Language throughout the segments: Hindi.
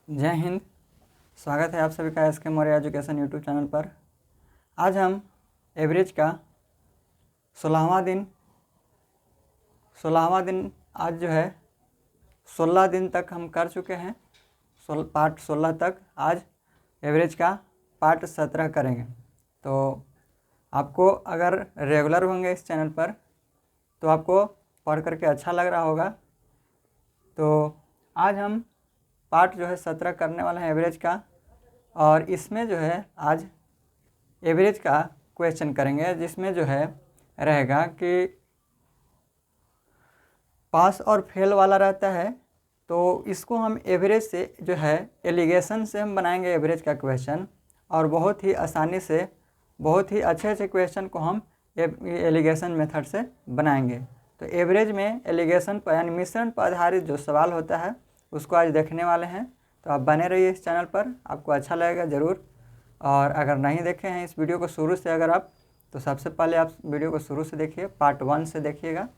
जय हिंद। स्वागत है आप सभी का एस के मौर्य एजुकेशन यूट्यूब चैनल पर। आज हम एवरेज का 16वां दिन आज जो है 16 दिन तक हम कर चुके हैं। पार्ट 16 तक आज एवरेज का पार्ट 17 करेंगे। तो आपको अगर रेगुलर होंगे इस चैनल पर तो आपको पढ़ करके अच्छा लग रहा होगा। तो आज हम पार्ट जो है 17 करने वाला है एवरेज का, और इसमें जो है आज एवरेज का क्वेश्चन करेंगे, जिसमें जो है रहेगा कि पास और फेल वाला रहता है। तो इसको हम एवरेज से जो है एलिगेशन से हम बनाएंगे एवरेज का क्वेश्चन, और बहुत ही आसानी से बहुत ही अच्छे क्वेश्चन को हम एलिगेशन मेथड से बनाएंगे। तो एवरेज में एलिगेशन पर यानी मिश्रण पर आधारित जो सवाल होता है उसको आज देखने वाले हैं। तो आप बने रहिए इस चैनल पर, आपको अच्छा लगेगा ज़रूर। और अगर नहीं देखे हैं इस वीडियो को शुरू से अगर आप, तो सबसे पहले आप वीडियो को शुरू से देखिए, पार्ट 1 से देखिएगा,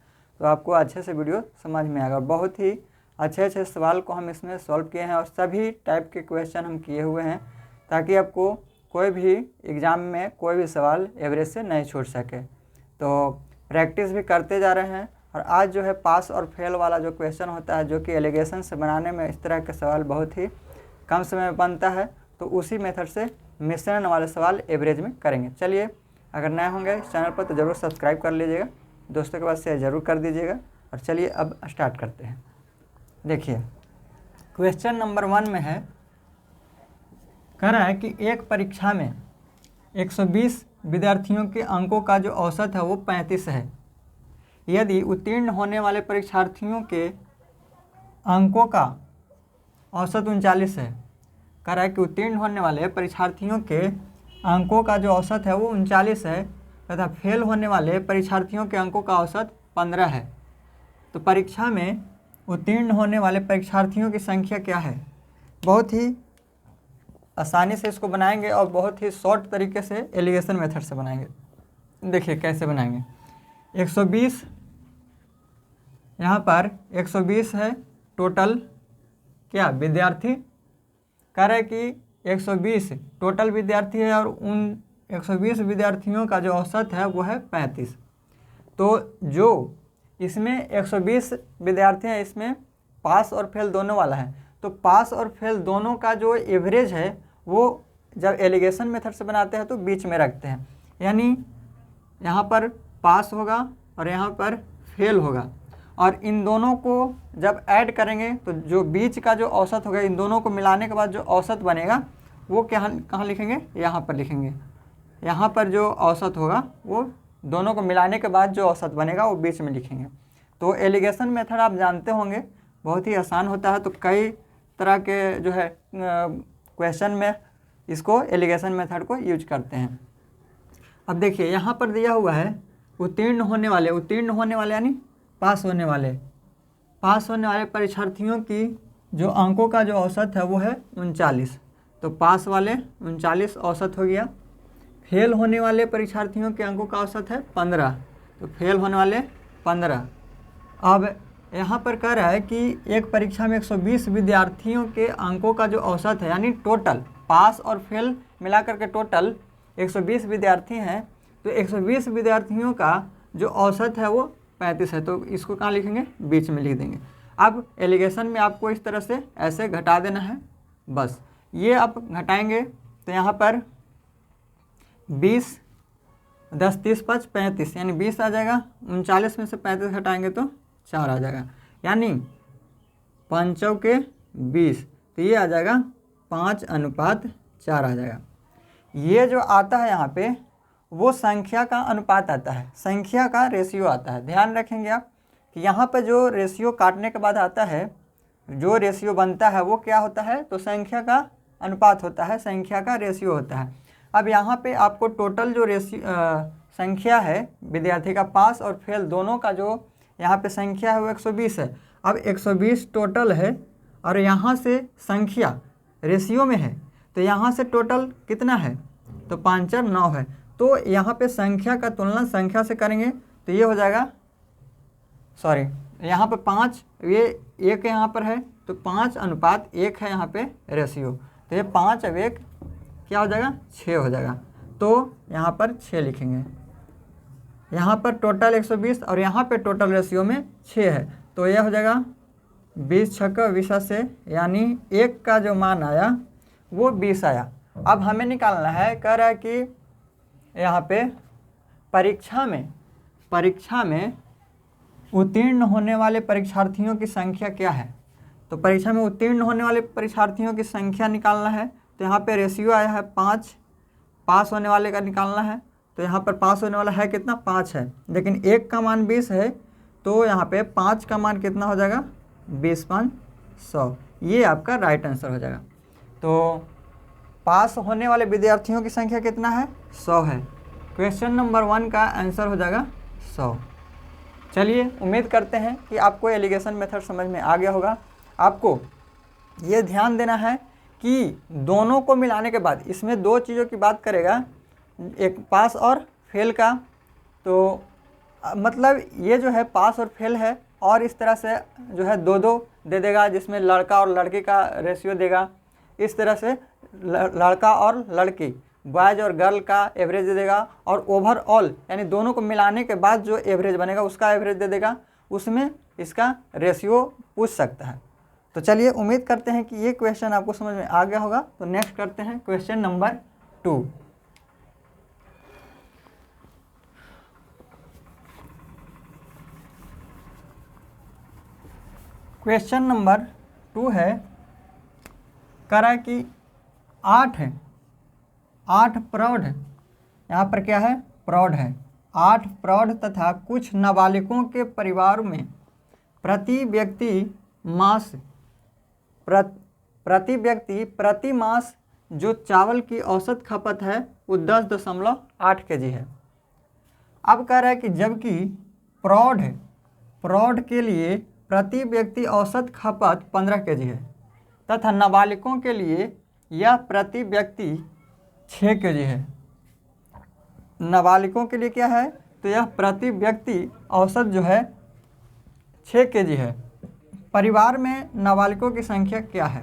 तो आपको अच्छे से वीडियो समझ में आएगा। बहुत ही अच्छे सवाल को हम इसमें सॉल्व किए हैं और सभी टाइप के क्वेश्चन हम किए हुए हैं, ताकि आपको कोई भी एग्ज़ाम में कोई भी सवाल एवरेज से नहीं छूट सके। तो प्रैक्टिस भी करते जा रहे हैं। और आज जो है पास और फेल वाला जो क्वेश्चन होता है, जो कि एलिगेशन से बनाने में इस तरह के सवाल बहुत ही कम समय में बनता है, तो उसी मेथड से मिश्रण वाले सवाल एवरेज में करेंगे। चलिए, अगर नए होंगे इस चैनल पर तो ज़रूर सब्सक्राइब कर लीजिएगा, दोस्तों के पास शेयर ज़रूर कर दीजिएगा। और चलिए अब स्टार्ट करते हैं। देखिए, क्वेश्चन नंबर 1 में है, कह रहा है कि एक परीक्षा में 120 विद्यार्थियों के अंकों का जो औसत है वो 35 है। यदि उत्तीर्ण होने वाले परीक्षार्थियों के अंकों का औसत 39 है। कह रहा है कि उत्तीर्ण होने वाले परीक्षार्थियों के अंकों का जो औसत है वो 39 है, तथा फेल होने वाले परीक्षार्थियों के अंकों का औसत 15 है। तो परीक्षा में उत्तीर्ण होने वाले परीक्षार्थियों की संख्या क्या है? बहुत ही आसानी से इसको बनाएंगे और बहुत ही शॉर्ट तरीके से एलिगेशन मेथड से बनाएंगे। देखिए कैसे बनाएंगे। 120, यहाँ पर 120 है टोटल क्या विद्यार्थी। कह रहे कि 120 टोटल विद्यार्थी है और उन 120 विद्यार्थियों का जो औसत है वो है 35। तो जो इसमें 120 विद्यार्थी हैं, इसमें पास और फेल दोनों वाला है। तो पास और फेल दोनों का जो एवरेज है वो जब एलिगेशन मेथड से बनाते हैं तो बीच में रखते हैं, यानी यहाँ पर पास होगा और यहाँ पर फेल होगा, और इन दोनों को जब ऐड करेंगे तो जो बीच का जो औसत होगा, इन दोनों को मिलाने के बाद जो औसत बनेगा वो कहाँ लिखेंगे? यहाँ पर लिखेंगे। यहाँ पर जो औसत होगा वो दोनों को मिलाने के बाद जो औसत बनेगा वो बीच में लिखेंगे। तो एलिगेशन मेथड आप जानते होंगे, बहुत ही आसान होता है। तो कई तरह के जो है क्वेश्चन में इसको एलिगेशन मेथड को यूज करते हैं। अब देखिए यहाँ पर दिया हुआ है उत्तीर्ण होने वाले यानी पास होने वाले परीक्षार्थियों की जो अंकों का जो औसत है वो है 39। तो पास वाले 39 औसत हो गया। फेल होने वाले परीक्षार्थियों के अंकों का औसत है 15, तो फेल होने वाले 15। अब यहाँ पर कह रहा है कि एक परीक्षा में 120 विद्यार्थियों के अंकों का जो औसत है, यानी टोटल पास और फेल मिला करके टोटल 120 विद्यार्थी हैं, तो 120 विद्यार्थियों का जो औसत है वो 35 है। तो इसको कहाँ लिखेंगे? बीच में लिख देंगे। अब एलिगेशन में आपको इस तरह से ऐसे घटा देना है, बस ये आप घटाएंगे तो यहाँ पर 20, 10, 30, 5, 35 यानी 20 आ जाएगा। 39 में से 35 घटाएंगे तो 4 आ जाएगा, यानी 5 के 20, तो ये आ जाएगा 5:4 आ जाएगा। ये जो आता है यहाँ पे वो संख्या का अनुपात आता है, संख्या का रेशियो आता है। ध्यान रखेंगे आप कि यहाँ पे जो रेशियो काटने के बाद आता है, जो रेशियो बनता है वो क्या होता है? तो संख्या का अनुपात होता है, संख्या का रेशियो होता है। अब यहाँ पे आपको टोटल जो संख्या है विद्यार्थी का पास और फेल दोनों का जो यहाँ पे संख्या है वो 120 है। अब 120 टोटल है और यहाँ से संख्या रेशियो में है, तो यहाँ से टोटल कितना है? तो 5 और 9 है। तो यहाँ पे संख्या का तुलना संख्या से करेंगे तो ये हो जाएगा, यहाँ पे 5, ये 1 यहाँ पर है तो 5:1 है यहाँ पे रेशियो, तो ये 5 अब 1 क्या हो जाएगा 6 हो जाएगा। तो यहाँ पर 6 लिखेंगे। यहाँ पर टोटल 120 और यहाँ पे टोटल रेशियो में 6 है, तो यह हो जाएगा 20 छक्का 20 से, यानी 1 का जो मान आया वो 20 आया। अब हमें निकालना है, कह रहा है कि यहाँ पे परीक्षा में उत्तीर्ण होने वाले परीक्षार्थियों की संख्या क्या है। तो परीक्षा में उत्तीर्ण होने वाले परीक्षार्थियों की संख्या निकालना है, तो यहाँ पे रेशियो आया है 5, पास होने वाले का निकालना है, तो यहाँ पर पास होने वाला है कितना 5 है, लेकिन 1 का मान 20 है, तो यहाँ पे 5 का मान कितना हो जाएगा 20×5 100, ये आपका राइट आंसर हो जाएगा। तो पास होने वाले विद्यार्थियों की संख्या कितना है 100 है। क्वेश्चन नंबर 1 का आंसर हो जाएगा 100। चलिए, उम्मीद करते हैं कि आपको एलिगेशन मेथड समझ में आ गया होगा। आपको ये ध्यान देना है कि दोनों को मिलाने के बाद इसमें 2 चीज़ों की बात करेगा, एक पास और फेल का। तो मतलब ये जो है पास और फेल है, और इस तरह से जो है 2-2 दे देगा, जिसमें लड़का और लड़की का रेशियो देगा। इस तरह से लड़का और लड़की, बॉयज़ और गर्ल का एवरेज दे देगा, और ओवरऑल यानी दोनों को मिलाने के बाद जो एवरेज बनेगा उसका एवरेज दे देगा, उसमें इसका रेशियो पूछ सकता है। तो चलिए, उम्मीद करते हैं कि ये क्वेश्चन आपको समझ में आ गया होगा। तो नेक्स्ट करते हैं क्वेश्चन नंबर 2। क्वेश्चन नंबर 2 है, कह रहा है कि 8 है, 8 प्रौढ़, यहाँ पर क्या है प्रौढ़ है, 8 प्रौढ़ तथा कुछ नाबालिगों के परिवार में प्रति व्यक्ति प्रति मास जो चावल की औसत खपत है वो 10.8 kg है। अब कह रहा है कि जबकि प्रौढ़ के लिए प्रति व्यक्ति औसत खपत 15 kg है, तथा नाबालिगों के लिए यह प्रति व्यक्ति 6 kg है। नाबालिगों के लिए क्या है, तो यह प्रति व्यक्ति औसत जो है 6 kg है। परिवार में नाबालिगों की संख्या क्या है।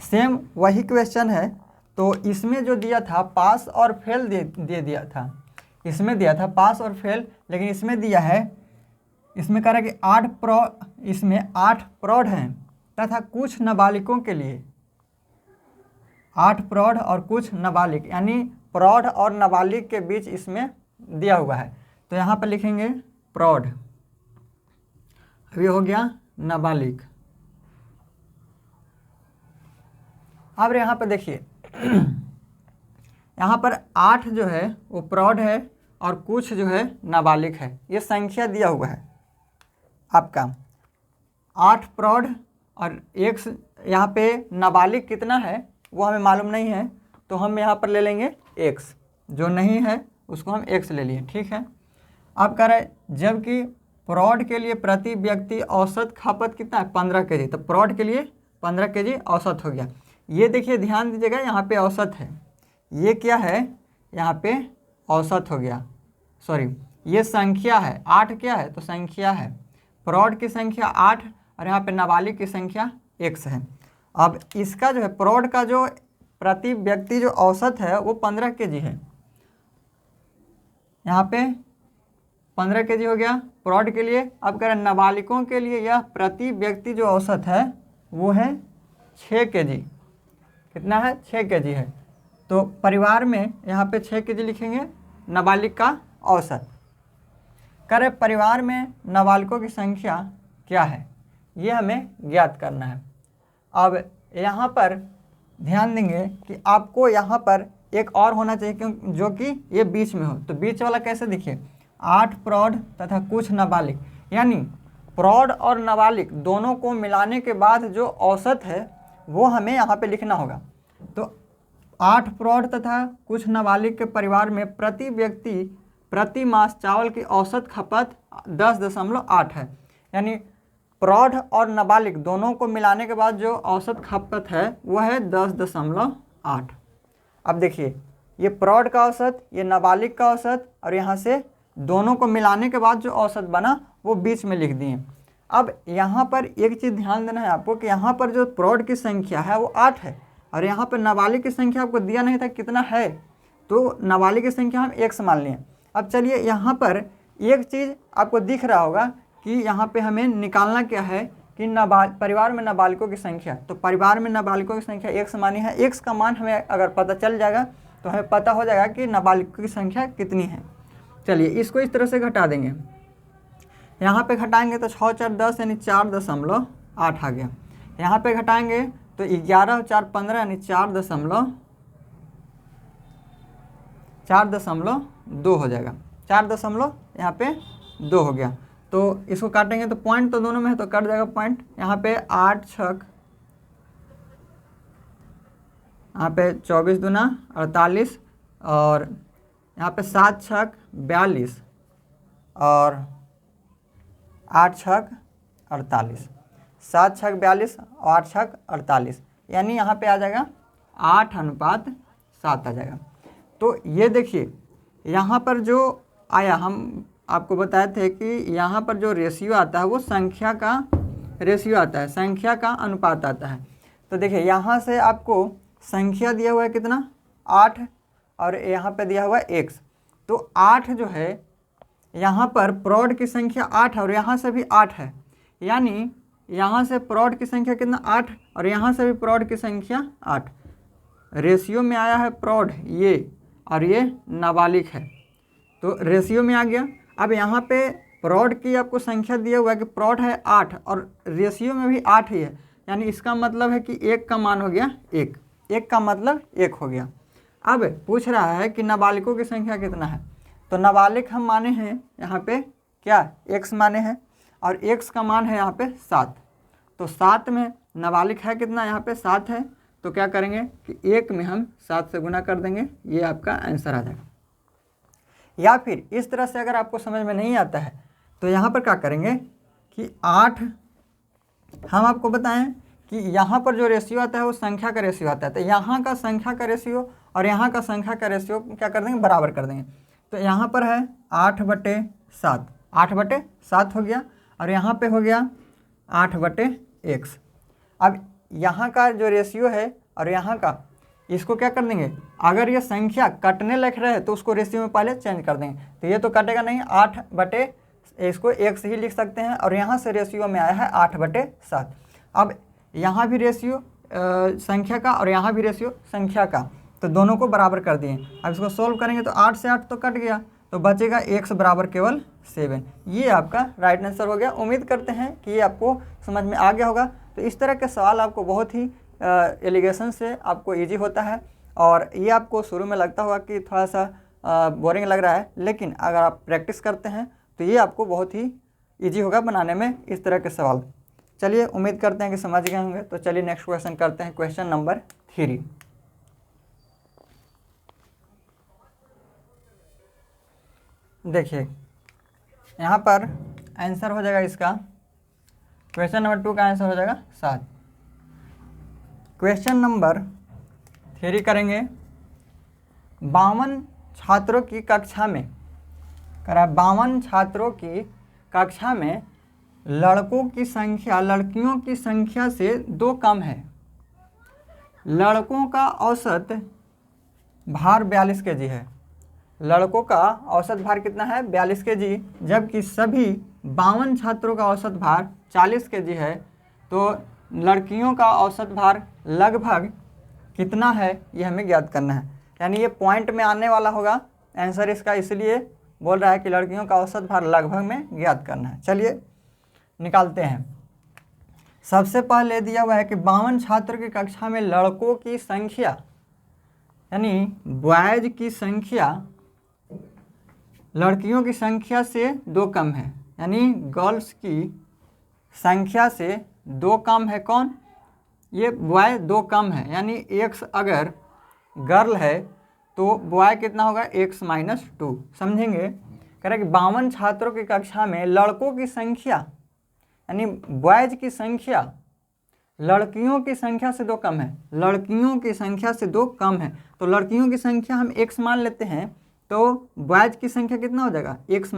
सेम वही क्वेश्चन है, तो इसमें जो दिया था पास और फेल दे दिया था, इसमें दिया था पास और फेल, लेकिन इसमें दिया है, इसमें कह रहा है कि इसमें 8 प्रौढ़ हैं तथा कुछ नाबालिगों के लिए 8 प्रौढ़ और कुछ नाबालिग, यानी प्रौढ़ और नाबालिग के बीच इसमें दिया हुआ है। तो यहाँ पर लिखेंगे प्रौढ़, अभी हो गया नाबालिग। अब यहाँ पर देखिए, यहाँ पर 8 जो है वो प्रौढ़ है और कुछ जो है नाबालिग है, ये संख्या दिया हुआ है आपका 8 प्रौढ़ और एक यहाँ पे नाबालिग कितना है वो हमें मालूम नहीं है, तो हम यहाँ पर ले लेंगे x, जो नहीं है उसको हम x ले लिए, ठीक है। अब कह रहे हैं जबकि प्रौढ़ के लिए प्रति व्यक्ति औसत खपत कितना है 15 kg, तो प्रौढ़ के लिए 15 kg औसत हो गया। ये देखिए, ध्यान दीजिएगा, यहाँ पे औसत है, ये क्या है यहाँ पे औसत हो गया, सॉरी ये संख्या है, 8 क्या है तो संख्या है, प्रौढ़ की संख्या 8 और यहाँ पे नाबालिग की संख्या x है। अब इसका जो है प्रौढ़ का जो प्रति व्यक्ति जो औसत है वो 15 kg है, यहाँ पे 15 kg हो गया प्रौढ़ के लिए। अब कह रहे हैं नाबालिगों के लिए यह प्रति व्यक्ति जो औसत है वो है 6 kg, कितना है 6 kg है। तो परिवार में यहाँ पे 6 kg लिखेंगे नाबालिग का औसत। कह रहे परिवार में नाबालिगों की संख्या क्या है, ये हमें ज्ञात करना है। अब यहाँ पर ध्यान देंगे कि आपको यहाँ पर एक और होना चाहिए क्यों, जो कि ये बीच में हो। तो बीच वाला कैसे देखिए, 8 प्रौढ़ तथा कुछ नाबालिग, यानी प्रौढ़ और नाबालिग दोनों को मिलाने के बाद जो औसत है वो हमें यहाँ पे लिखना होगा। तो 8 प्रौढ़ तथा कुछ नाबालिग के परिवार में प्रति व्यक्ति प्रति मास चावल की औसत खपत 10.8 है, यानी प्रौढ़ और नाबालिग दोनों को मिलाने के बाद जो औसत खपत है वो है 10.8। अब देखिए, ये प्रौढ़ का औसत, ये नाबालिग का औसत, और यहाँ से दोनों को मिलाने के बाद जो औसत बना वो बीच में लिख दिए। अब यहाँ पर एक चीज़ ध्यान देना है आपको कि यहाँ पर जो प्रौढ़ की संख्या है वो 8 है और यहाँ पर नाबालिग की संख्या आपको दिया नहीं था कितना है, तो नाबालिग की संख्या हम x मान लिए। अब चलिए यहाँ पर एक चीज़ आपको दिख रहा होगा कि यहाँ पे हमें निकालना क्या है कि परिवार में नाबालिगों की संख्या। तो परिवार में नाबालिगों की संख्या x मानी है, x का मान हमें अगर पता चल जाएगा तो हमें पता हो जाएगा कि नाबालिगों की संख्या कितनी है। चलिए इसको इस तरह से घटा देंगे, यहाँ पे घटाएंगे तो 6 4 10 यानी 4.8 आ गया। यहाँ पे घटाएंगे तो 11 4 15 यानी 4.2 हो जाएगा। 4 यहाँ पे 2 हो गया। तो इसको काटेंगे तो पॉइंट तो दोनों में है तो कट जाएगा पॉइंट। यहाँ पे 8 छक, यहाँ पे 24 दूना 48 और यहाँ पे 7 छक 42 और 8 छक 48। 7 छक 42 और 8 छक 48 यानी यहाँ पे आ जाएगा 8:7 आ जाएगा। तो ये देखिए यहाँ पर जो आया, हम आपको बताए थे कि यहाँ पर जो रेशियो आता है वो संख्या का रेशियो आता है, संख्या का अनुपात आता है। तो देखिए यहाँ से आपको संख्या दिया हुआ है कितना 8 और यहाँ पे दिया हुआ है x। तो 8 जो है यहाँ पर प्रौढ़ की संख्या 8 है और यहाँ से भी 8 है, यानी यहाँ से प्रौढ़ की संख्या कितना 8 और यहाँ से भी प्रौढ़ की संख्या 8। रेशियो में आया है प्रौढ़ ये और ये नाबालिग है, तो रेशियो में आ गया। अब यहाँ पे प्रौढ़ की आपको संख्या दिया हुआ है कि प्रौढ़ है 8 और रेशियो में भी 8 ही है, यानी इसका मतलब है कि 1 का मान हो गया 1, 1 का मतलब 1 हो गया। अब पूछ रहा है कि नाबालिगों की संख्या कितना है, तो नाबालिग हम माने हैं यहाँ पे क्या x माने हैं और x का मान है यहाँ पे 7। तो 7 में नाबालिग है कितना, यहाँ पे 7 है, तो क्या करेंगे कि 1 में हम 7 से गुना कर देंगे, ये आपका आंसर आ जाएगा। या फिर इस तरह से अगर आपको समझ में नहीं आता है तो यहाँ पर क्या करेंगे कि 8 हम आपको बताएं कि यहाँ पर जो रेशियो आता है वो संख्या का रेशियो आता है, तो यहाँ का संख्या का रेशियो और यहाँ का संख्या का रेशियो क्या कर देंगे बराबर कर देंगे। तो यहाँ पर है 8/7, 8/7 हो गया और यहाँ पे हो गया 8/x। अब यहाँ का जो रेशियो है और यहाँ का, इसको क्या कर देंगे, अगर ये संख्या कटने लग रहा है तो उसको रेशियो में पहले चेंज कर देंगे, तो ये तो कटेगा नहीं, 8/, इसको x ही लिख सकते हैं और यहाँ से रेशियो में आया है 8/7। अब यहाँ भी रेशियो संख्या का और यहाँ भी रेशियो संख्या का, तो दोनों को बराबर कर दिए। अब इसको सोल्व करेंगे तो 8 से 8 तो कट गया, तो बचेगा x बराबर केवल 7। ये आपका राइट आंसर हो गया। उम्मीद करते हैं कि ये आपको समझ में आ गया होगा। तो इस तरह के सवाल आपको बहुत ही एलिगेशन से आपको इजी होता है और ये आपको शुरू में लगता होगा कि थोड़ा सा बोरिंग लग रहा है, लेकिन अगर आप प्रैक्टिस करते हैं तो ये आपको बहुत ही इजी होगा बनाने में इस तरह के सवाल। चलिए उम्मीद करते हैं कि समझ गए होंगे। तो चलिए नेक्स्ट क्वेश्चन करते हैं, क्वेश्चन नंबर 3। देखिए यहाँ पर आंसर हो जाएगा इसका, क्वेश्चन नंबर 2 का आंसर हो जाएगा 7। क्वेश्चन नंबर 3 करेंगे। 52 छात्रों की कक्षा में, 52 छात्रों की कक्षा में लड़कों की संख्या लड़कियों की संख्या से 2 कम है। लड़कों का औसत भार 42 kg है। लड़कों का औसत भार कितना है 42 kg, जबकि सभी 52 छात्रों का औसत भार 40 kg है। तो लड़कियों का औसत भार लगभग कितना है ये हमें ज्ञात करना है, यानी ये पॉइंट में आने वाला होगा आंसर इसका, इसलिए बोल रहा है कि लड़कियों का औसत भार लगभग में ज्ञात करना है। चलिए निकालते हैं। सबसे पहले दिया हुआ है कि 52 छात्र की कक्षा में लड़कों की संख्या यानी बॉयज की संख्या लड़कियों की संख्या से 2 कम है, यानी गर्ल्स की संख्या से 2 कम है। कौन, ये बॉय 2 कम है, यानी x अगर गर्ल है तो बॉय कितना होगा x - 2। समझेंगे, कह रहे कि 52 छात्रों की कक्षा में लड़कों की संख्या यानी बॉयज की संख्या लड़कियों की संख्या से 2 कम है। लड़कियों की संख्या से 2 कम है, तो लड़कियों की संख्या हम x मान लेते हैं, तो बॉयज की संख्या कितना हो जाएगा x -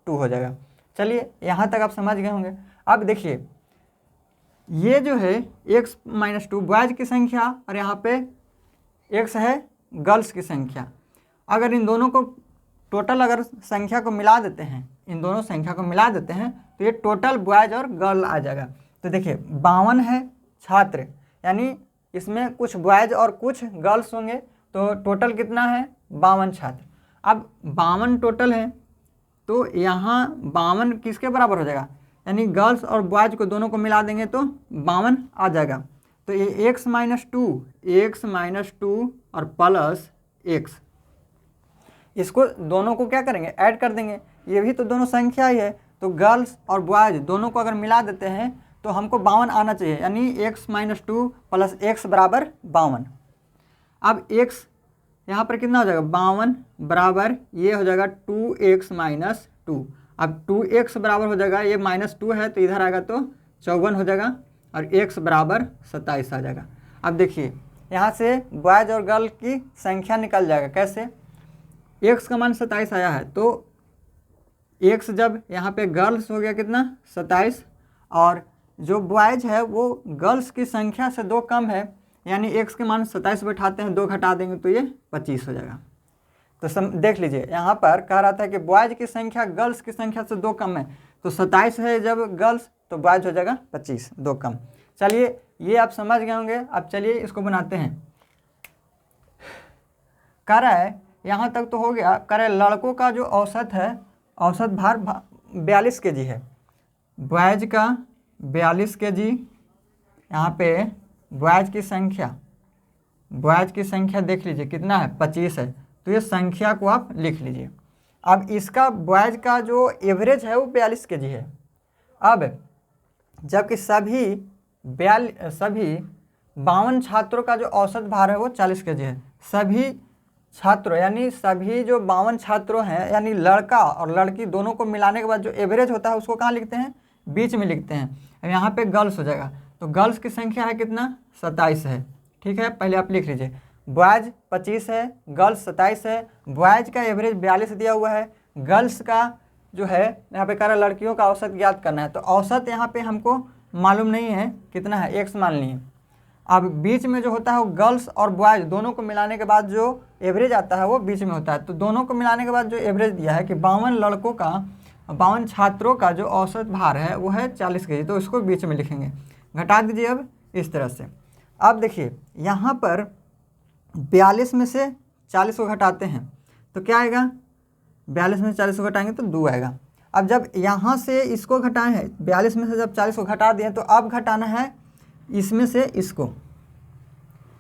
2 हो जाएगा। चलिए यहाँ तक आप समझ गए होंगे। अब देखिए ये जो है x - 2 बॉयज़ की संख्या और यहाँ पे x है गर्ल्स की संख्या। अगर इन दोनों को टोटल अगर संख्या को मिला देते हैं, इन दोनों संख्या को मिला देते हैं तो ये टोटल बॉयज़ और गर्ल आ जाएगा। तो देखिए 52 है छात्र, यानी इसमें कुछ बॉयज़ और कुछ गर्ल्स होंगे, तो टोटल कितना है 52 छात्र। अब 52 टोटल है तो यहाँ 52 किसके बराबर हो जाएगा, यानी गर्ल्स और बॉयज़ को दोनों को मिला देंगे तो 52 आ जाएगा। तो ये x - 2 और प्लस x, इसको दोनों को क्या करेंगे ऐड कर देंगे, ये भी तो दोनों संख्या ही है। तो गर्ल्स और बॉयज़ दोनों को अगर मिला देते हैं तो हमको 52 आना चाहिए, यानी x - 2 प्लस x बराबर 52। अब x यहाँ पर कितना हो जाएगा 52 बराबर ये हो जाएगा 2x - 2। अब 2x बराबर हो जाएगा, ये -2 है तो इधर आएगा तो 54 हो जाएगा और x बराबर 27 आ जाएगा। अब देखिए यहाँ से बॉयज़ और गर्ल की संख्या निकल जाएगा, कैसे, x का मान 27 आया है तो x जब यहाँ पे गर्ल्स हो गया कितना 27, और जो बॉयज़ है वो गर्ल्स की संख्या से 2 कम है, यानी x के मान 27 बैठाते हैं, 2 घटा देंगे तो ये 25 हो जाएगा। तो देख लीजिए यहाँ पर कह रहा था कि बॉयज़ की संख्या गर्ल्स की संख्या से 2 कम है, तो 27 है जब गर्ल्स तो बॉयज़ हो जाएगा 25, 2 कम। चलिए ये आप समझ गए होंगे। अब चलिए इसको बनाते हैं। कह रहा है यहाँ तक तो हो गया, कह रहा है लड़कों का जो औसत है, औसत भार 42 kg है, बॉयज़ का 42 kg, यहाँ पे बॉयज़ की संख्या देख लीजिए कितना है 25 है, तो ये संख्या को आप लिख लीजिए। अब इसका बॉयज़ का जो एवरेज है वो 42 kg है। अब जबकि सभी 52 छात्रों का जो औसत भार है वो 40 kg है। सभी छात्रों यानी सभी जो 52 छात्रों हैं, यानी लड़का और लड़की दोनों को मिलाने के बाद जो एवरेज होता है उसको कहाँ लिखते हैं, बीच में लिखते हैं। अब यहाँ पे गर्ल्स हो जाएगा, तो गर्ल्स की संख्या है कितना 27 है, ठीक है, पहले आप लिख लीजिए। बॉयज़ 25 है, गर्ल्स 27 है, बॉयज़ का एवरेज 42 दिया हुआ है, गर्ल्स का जो है यहाँ पे कह रहा है लड़कियों का औसत ज्ञात करना है, तो औसत यहाँ पे हमको मालूम नहीं है कितना है, x मान लिए। अब बीच में जो होता है वो गर्ल्स और बॉयज़ दोनों को मिलाने के बाद जो एवरेज आता है वो बीच में होता है, तो दोनों को मिलाने के बाद जो एवरेज दिया है कि 52 लड़कों का 52 छात्रों का जो औसत भार है वो है 40 kg, तो इसको बीच में लिखेंगे। घटा दीजिए अब इस तरह से। अब देखिए यहाँ पर 42 में से 40 को घटाते हैं तो क्या आएगा, 42 में से 40 को घटाएंगे तो 2 आएगा। अब जब यहाँ से इसको घटाए हैं, 42 में से जब 40 को घटा दिए तो अब घटाना है इसमें से इसको।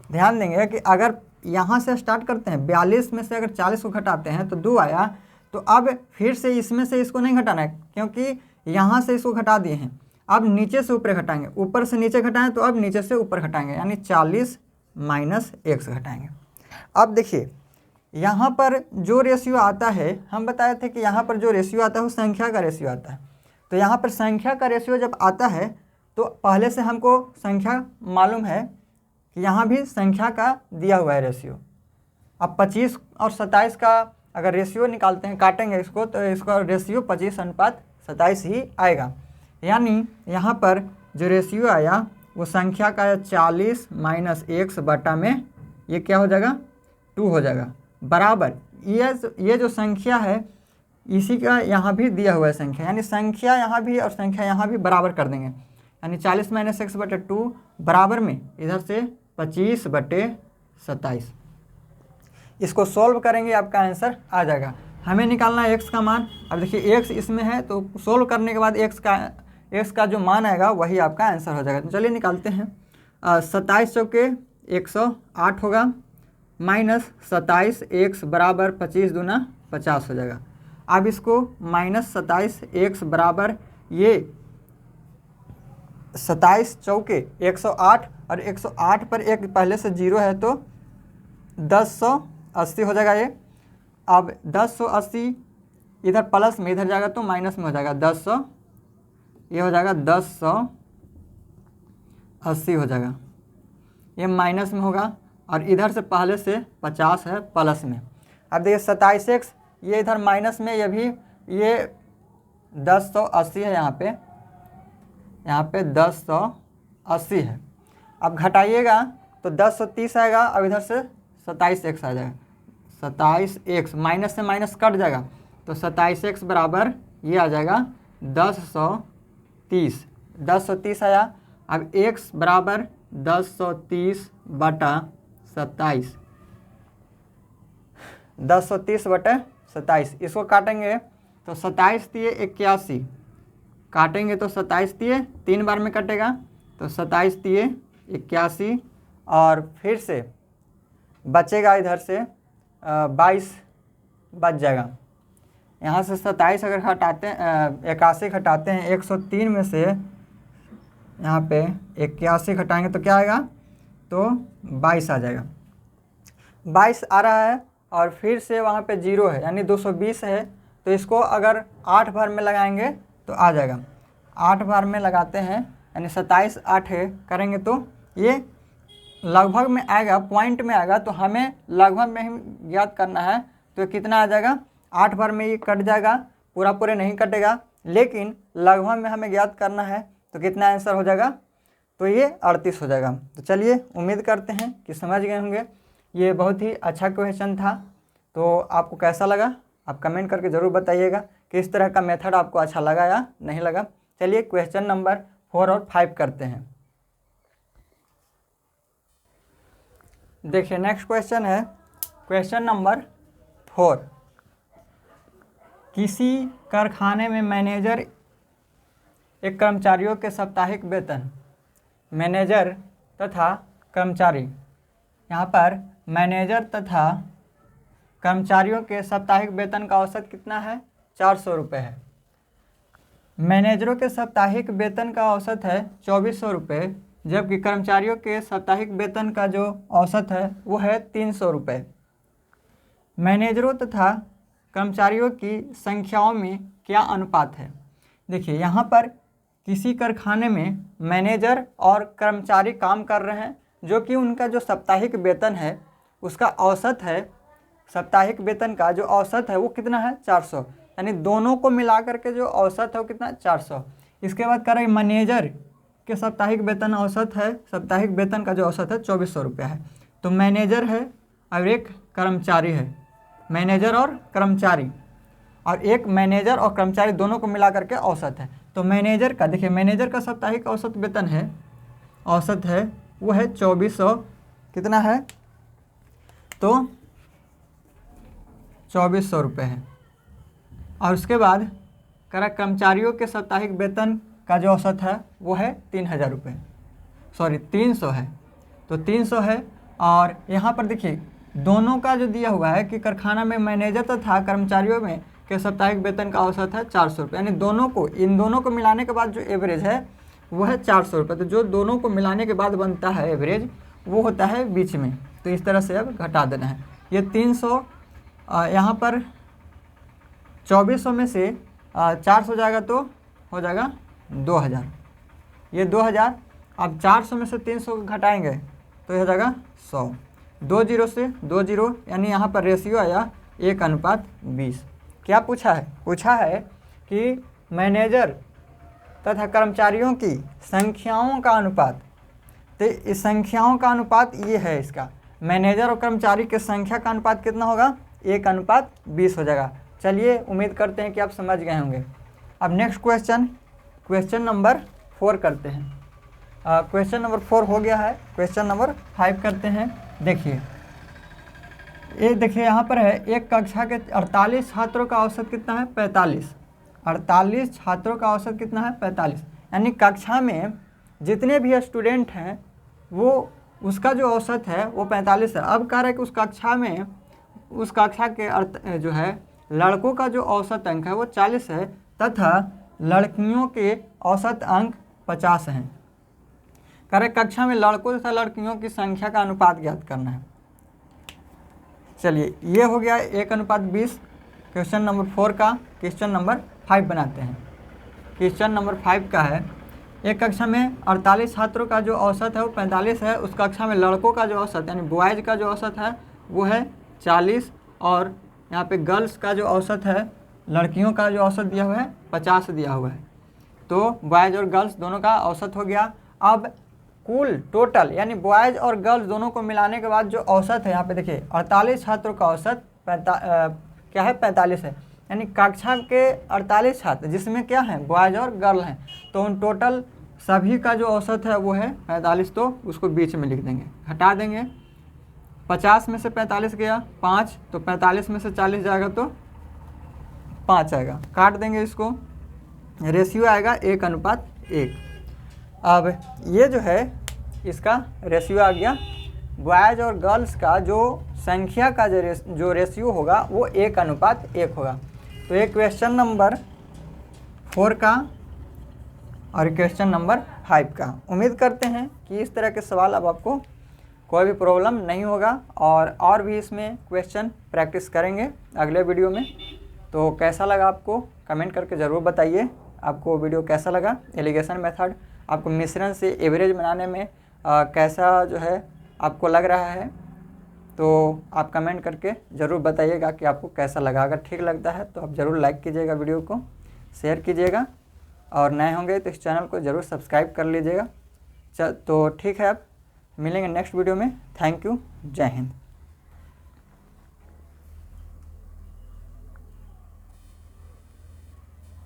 ध्यान देंगे कि अगर यहाँ से स्टार्ट करते हैं 42 में से अगर 40 को घटाते हैं तो 2 आया, तो अब फिर से इसमें से इसको नहीं घटाना है क्योंकि यहाँ से इसको घटा दिए हैं। अब नीचे से ऊपर घटाएंगे, ऊपर से नीचे घटाएं तो अब नीचे से ऊपर घटाएंगे, यानी 40 माइनस x घटाएंगे। अब देखिए यहाँ पर जो रेशियो आता है, हम बताए थे कि यहाँ पर जो रेशियो आता है वो संख्या का रेशियो आता है। तो यहाँ पर संख्या का रेशियो जब आता है तो पहले से हमको संख्या मालूम है कि यहाँ भी संख्या का दिया हुआ है रेशियो। अब 25 और 27 का अगर रेशियो निकालते हैं, काटेंगे इसको, तो इसका रेशियो 25:27 ही आएगा। यानी यहाँ पर जो रेशियो आया वो संख्या का 40 माइनस x बटा में ये क्या हो जाएगा 2 हो जाएगा, बराबर ये जो संख्या है इसी का यहाँ भी दिया हुआ है संख्या, यानी संख्या यहाँ भी और संख्या यहाँ भी बराबर कर देंगे, यानी 40 माइनस x बटे 2 बराबर में इधर से 25/27। इसको सॉल्व करेंगे आपका आंसर आ जाएगा। हमें निकालना है x का मान। अब देखिए x इसमें है तो सोल्व करने के बाद x का जो मान आएगा वही आपका आंसर हो जाएगा। तो चलिए निकालते हैं। 27 चौके 108 होगा, माइनस 27x बराबर 25 दूना 50 हो जाएगा। अब इसको माइनस 27x बराबर ये 27 चौके 108 और 108 पर एक पहले से 0 है तो 1080 हो जाएगा ये। अब 1080 इधर प्लस में इधर जाएगा तो माइनस में हो जाएगा 1000, ये हो जाएगा 1080 हो जाएगा, ये माइनस में होगा और इधर से पहले से 50 है प्लस में। अब देखिए 27x ये इधर माइनस में, ये भी ये 1080 है यहाँ पे, यहाँ पे 1080 है। अब घटाइएगा तो 1030 आएगा, अब इधर से 27x आ जाएगा, 27x माइनस से माइनस कट जाएगा तो 27x बराबर ये आ जाएगा 1030, 1030 आया। अब x बराबर 1030 बटा 27, 1030 बटे 27, इसको काटेंगे तो 27 दिए 81, काटेंगे तो 27 दिए 3 बार में कटेगा तो 27 दिए 81, और फिर से बचेगा इधर से 22 बच जाएगा। यहाँ से 27 अगर हटाते हैं 81 घटाते हैं 103 में से, यहाँ पे 81 घटाएंगे तो क्या आएगा, तो 22 आ जाएगा, 22 आ रहा है। और फिर से वहाँ पे 0 है यानी 220 है, तो इसको अगर 8 बार में लगाएंगे तो आ जाएगा। 8 बार में लगाते हैं यानी 27 8 है करेंगे तो ये लगभग में आएगा, पॉइंट में आएगा, तो हमें लगभग में ही ज्ञात करना है। तो कितना आ जाएगा, 8 बार में ये कट जाएगा, पूरा पूरे नहीं कटेगा, लेकिन लगभग में हमें ज्ञात करना है। तो कितना आंसर हो जाएगा, तो ये 38 हो जाएगा। तो चलिए उम्मीद करते हैं कि समझ गए होंगे। ये बहुत ही अच्छा क्वेश्चन था। तो आपको कैसा लगा आप कमेंट करके ज़रूर बताइएगा कि इस तरह का मेथड आपको अच्छा लगा या नहीं लगा। चलिए क्वेश्चन नंबर 4 और 5 करते हैं। देखिए नेक्स्ट क्वेश्चन है क्वेश्चन नंबर 4। किसी कारखाने में मैनेजर एक कर्मचारियों के साप्ताहिक वेतन, मैनेजर तथा कर्मचारी, यहाँ पर मैनेजर तथा कर्मचारियों के साप्ताहिक वेतन का औसत कितना है, 400 रुपये है। मैनेजरों के साप्ताहिक वेतन का औसत है 2400 रुपये, जबकि कर्मचारियों के साप्ताहिक वेतन का जो औसत है वो है 300 रुपये। मैनेजरों तथा कर्मचारियों की संख्याओं में क्या अनुपात है। देखिए यहाँ पर किसी कारखाने में मैनेजर और कर्मचारी काम कर रहे हैं, जो कि उनका जो साप्ताहिक वेतन है उसका औसत है, साप्ताहिक वेतन का जो औसत है वो कितना है, 400, यानी दोनों को मिला करके जो औसत है वो कितना, 400। इसके बाद करें मैनेजर के साप्ताहिक वेतन औसत है, साप्ताहिक वेतन का जो औसत है 2400 रुपया है। तो मैनेजर है और एक कर्मचारी है, मैनेजर और कर्मचारी, और एक मैनेजर और कर्मचारी दोनों को मिला करके औसत है। तो मैनेजर का देखिए, मैनेजर का साप्ताहिक औसत वेतन है, औसत है वो है 2400, कितना है, तो 2400 रुपये है। और उसके बाद करा कर्मचारियों के साप्ताहिक वेतन का जो औसत है वो है 3000 रुपये, सॉरी 300 है, तो 300 है। और यहाँ पर देखिए दोनों का जो दिया हुआ है कि कारखाना में मैनेजर तथा कर्मचारियों में के साप्ताहिक वेतन का औसत है 400 रुपये, यानी दोनों को, इन दोनों को मिलाने के बाद जो एवरेज है वो है 400 रुपये। तो जो दोनों को मिलाने के बाद बनता है एवरेज वो होता है बीच में। तो इस तरह से अब घटा देना है। ये 300 यहाँ पर 2400 में से 400 जाएगा तो हो जाएगा 2000, ये 2000। अब 400 में से 300 घटाएंगे तो हो जाएगा 100, 2 जीरो से 2 जीरो, यानी यहाँ पर रेशियो आया 1:20। क्या पूछा है, पूछा है कि मैनेजर तथा कर्मचारियों की संख्याओं का अनुपात। तो इस संख्याओं का अनुपात ये है, इसका मैनेजर और कर्मचारी की संख्या का अनुपात कितना होगा, 1:20 हो जाएगा। चलिए उम्मीद करते हैं कि आप समझ गए होंगे। अब नेक्स्ट क्वेश्चन, क्वेश्चन नंबर 4 करते हैं। क्वेश्चन नंबर 4 हो गया है, क्वेश्चन नंबर 5 करते हैं। देखिए ये देखिए यहाँ पर है, एक कक्षा के 48 छात्रों का औसत कितना है, 45। 48 छात्रों का औसत कितना है, 45, यानी कक्षा में जितने भी स्टूडेंट हैं वो उसका जो औसत है वो 45 है। अब कह रहा है कि उस कक्षा में, उस कक्षा के जो है लड़कों का जो औसत अंक है वो 40 है तथा लड़कियों के औसत अंक 50 हैं। कह रहे कक्षा में लड़कों तथा लड़कियों की संख्या का अनुपात ज्ञात करना है। चलिए ये हो गया 1:20 क्वेश्चन नंबर 4 का। क्वेश्चन नंबर 5 बनाते हैं। क्वेश्चन नंबर 5 का है, एक कक्षा में 48 छात्रों का जो औसत है वो 45 है। उस कक्षा में लड़कों का जो औसत यानी बॉयज़ का जो औसत है वो है 40, और यहाँ पे गर्ल्स का जो औसत है, लड़कियों का जो औसत दिया हुआ है 50 दिया हुआ है। तो बॉयज़ और गर्ल्स दोनों का औसत हो गया। अब कुल टोटल यानी बॉयज़ और गर्ल्स दोनों को मिलाने के बाद जो औसत है, यहाँ पे देखिए 48 छात्रों का औसत क्या है 45 है, यानी कक्षा के 48 छात्र जिसमें क्या है बॉयज़ और गर्ल हैं, तो उन टोटल सभी का जो औसत है वो है 45, तो उसको बीच में लिख देंगे, हटा देंगे। 50 में से 45 गया 5, तो 45 में से 40 जाएगा तो 5 आएगा, काट देंगे इसको, रेशियो आएगा 1:1। अब ये जो है इसका रेशियो आ गया, बॉयज़ और गर्ल्स का जो संख्या का जो रेशियो होगा वो 1:1 होगा। तो ये क्वेश्चन नंबर 4 का और क्वेश्चन नंबर 5 का। उम्मीद करते हैं कि इस तरह के सवाल अब आपको कोई भी प्रॉब्लम नहीं होगा, और भी इसमें क्वेश्चन प्रैक्टिस करेंगे अगले वीडियो में। तो कैसा लगा आपको कमेंट करके ज़रूर बताइए, आपको वीडियो कैसा लगा। एलिगेशन मेथड आपको मिश्रण से एवरेज बनाने में कैसा जो है आपको लग रहा है, तो आप कमेंट करके ज़रूर बताइएगा कि आपको कैसा लगा। अगर ठीक लगता है तो आप ज़रूर लाइक कीजिएगा, वीडियो को शेयर कीजिएगा, और नए होंगे तो इस चैनल को ज़रूर सब्सक्राइब कर लीजिएगा। तो ठीक है, अब मिलेंगे नेक्स्ट वीडियो में। थैंक यू, जय हिंद।